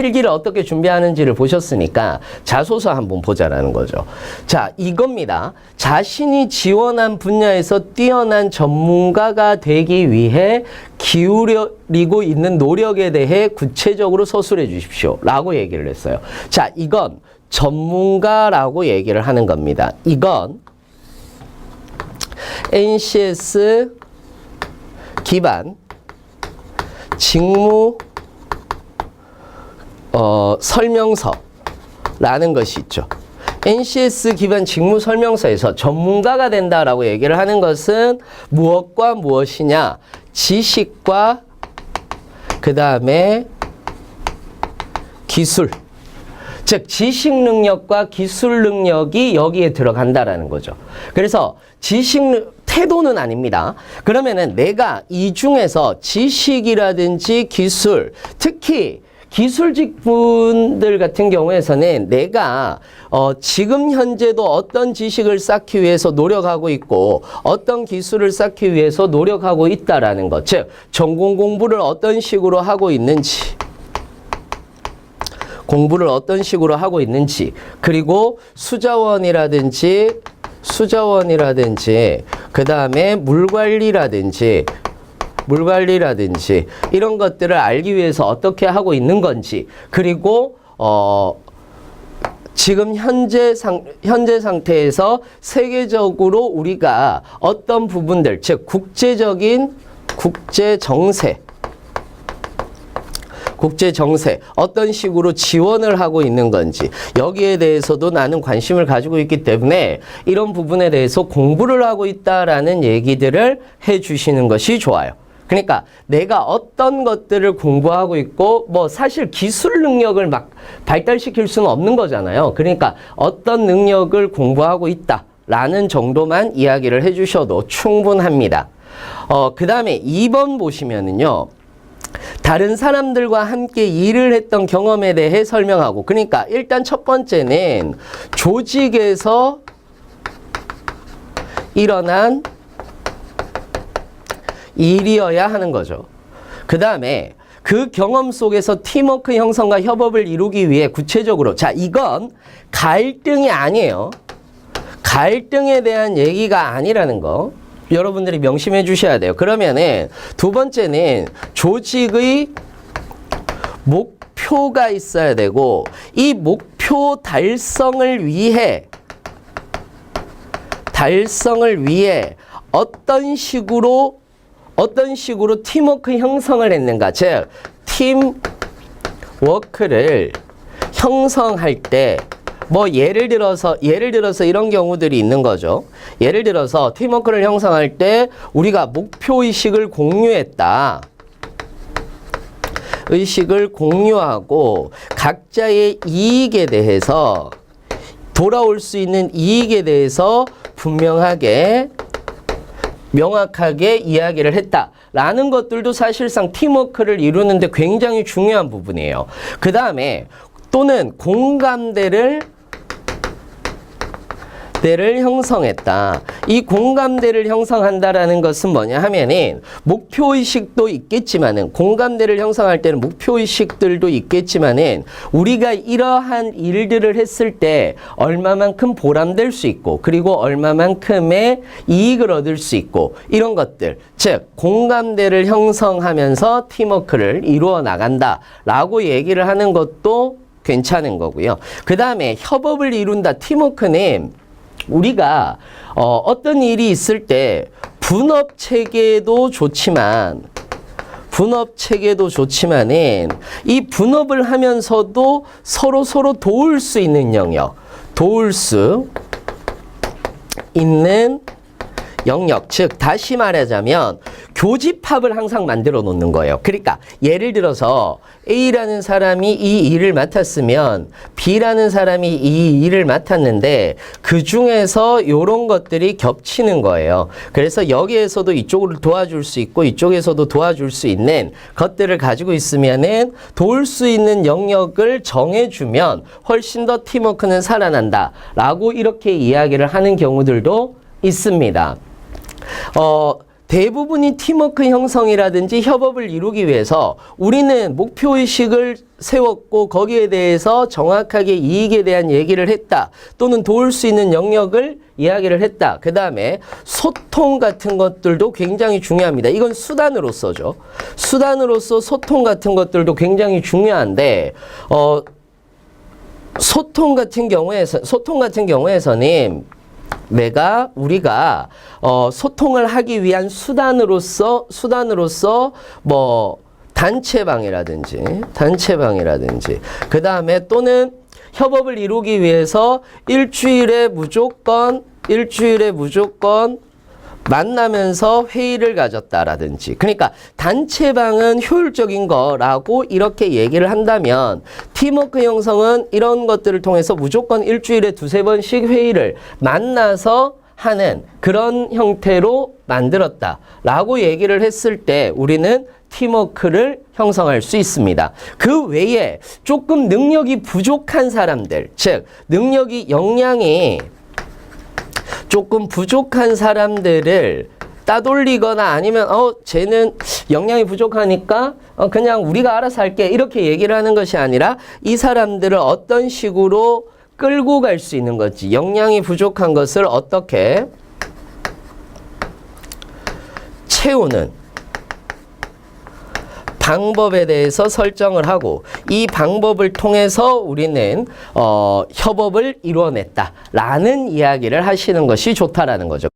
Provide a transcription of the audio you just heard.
필기를 어떻게 준비하는지를 보셨으니까 자소서 한번 보자라는 거죠. 자, 이겁니다. 자신이 지원한 분야에서 뛰어난 전문가가 되기 위해 기울이고 있는 노력에 대해 구체적으로 서술해 주십시오. 라고 얘기를 했어요. 자, 이건 전문가라고 얘기를 하는 겁니다. 이건 NCS 기반 직무 설명서라는 것이 있죠. NCS 기반 직무 설명서에서 전문가가 된다라고 얘기를 하는 것은 무엇과 무엇이냐? 지식과 그 다음에 기술. 즉 지식 능력과 기술 능력이 여기에 들어간다라는 거죠. 그래서 태도는 아닙니다. 그러면은 내가 이 중에서 지식이라든지 기술, 특히 기술직 분들 같은 경우에서는 내가 지금 현재도 어떤 지식을 쌓기 위해서 노력하고 있고 어떤 기술을 쌓기 위해서 노력하고 있다라는 것. 즉 전공 공부를 어떤 식으로 하고 있는지, 그리고 수자원이라든지 그 다음에 물관리라든지 이런 것들을 알기 위해서 어떻게 하고 있는 건지, 그리고 지금 현재 상태에서 세계적으로 우리가 어떤 부분들, 즉 국제 정세 어떤 식으로 지원을 하고 있는 건지, 여기에 대해서도 나는 관심을 가지고 있기 때문에 이런 부분에 대해서 공부를 하고 있다라는 얘기들을 해주시는 것이 좋아요. 그러니까 내가 어떤 것들을 공부하고 있고 사실 기술 능력을 막 발달시킬 수는 없는 거잖아요. 그러니까 어떤 능력을 공부하고 있다라는 정도만 이야기를 해주셔도 충분합니다. 그 다음에 2번 보시면은요. 다른 사람들과 함께 일을 했던 경험에 대해 설명하고, 그러니까 일단 첫 번째는 조직에서 일어난 일이어야 하는 거죠. 그 다음에 그 경험 속에서 팀워크 형성과 협업을 이루기 위해 구체적으로, 자, 이건 갈등이 아니에요. 갈등에 대한 얘기가 아니라는 거. 여러분들이 명심해 주셔야 돼요. 그러면은 두 번째는 조직의 목표가 있어야 되고, 이 목표 달성을 위해 어떤 식으로 팀워크 형성을 했는가. 즉 팀워크를 형성할 때 예를 들어서 이런 경우들이 있는 거죠. 예를 들어서 팀워크를 형성할 때 우리가 목표의식을 공유했다. 의식을 공유하고 각자의 이익에 대해서, 돌아올 수 있는 이익에 대해서 명확하게 이야기를 했다라는 것들도 사실상 팀워크를 이루는데 굉장히 중요한 부분이에요. 그 다음에 또는 공감대를 형성했다. 이 공감대를 형성한다라는 것은 뭐냐 하면은 목표의식도 있겠지만은, 공감대를 형성할 때는 목표의식들도 있겠지만은 우리가 이러한 일들을 했을 때 얼마만큼 보람될 수 있고, 그리고 얼마만큼의 이익을 얻을 수 있고, 이런 것들, 즉 공감대를 형성하면서 팀워크를 이루어 나간다라고 얘기를 하는 것도 괜찮은 거고요. 그 다음에 협업을 이룬다. 팀워크는 우리가 어떤 일이 있을 때 분업 체계도 좋지만은 이 분업을 하면서도 서로 도울 수 있는 영역, 즉 다시 말하자면 교집합을 항상 만들어 놓는 거예요. 그러니까 예를 들어서 A라는 사람이 이 일을 맡았으면 B라는 사람이 이 일을 맡았는데 그 중에서 이런 것들이 겹치는 거예요. 그래서 여기에서도 이쪽으로 도와줄 수 있고 이쪽에서도 도와줄 수 있는 것들을 가지고 있으면은 도울 수 있는 영역을 정해주면 훨씬 더 팀워크는 살아난다 라고 이렇게 이야기를 하는 경우들도 있습니다. 대부분이 팀워크 형성이라든지 협업을 이루기 위해서 우리는 목표의식을 세웠고 거기에 대해서 정확하게 이익에 대한 얘기를 했다. 또는 도울 수 있는 영역을 이야기를 했다. 그 다음에 소통 같은 것들도 굉장히 중요합니다. 이건 수단으로서죠. 수단으로서 소통 같은 것들도 굉장히 중요한데 소통 같은 경우에서는 우리가 소통을 하기 위한 수단으로서 뭐 단체방이라든지 그 다음에 또는 협업을 이루기 위해서 일주일에 무조건 만나면서 회의를 가졌다라든지. 그러니까 단체방은 효율적인 거라고 이렇게 얘기를 한다면 팀워크 형성은 이런 것들을 통해서 무조건 일주일에 2-3번씩 회의를 만나서 하는 그런 형태로 만들었다라고 얘기를 했을 때 우리는 팀워크를 형성할 수 있습니다. 그 외에 조금 능력이 부족한 사람들, 즉 역량이 조금 부족한 사람들을 따돌리거나 아니면 쟤는 역량이 부족하니까 그냥 우리가 알아서 할게 이렇게 얘기를 하는 것이 아니라 이 사람들을 어떤 식으로 끌고 갈 수 있는 거지. 역량이 부족한 것을 어떻게 채우는 방법에 대해서 설정을 하고 이 방법을 통해서 우리는 협업을 이루어냈다라는 이야기를 하시는 것이 좋다라는 거죠.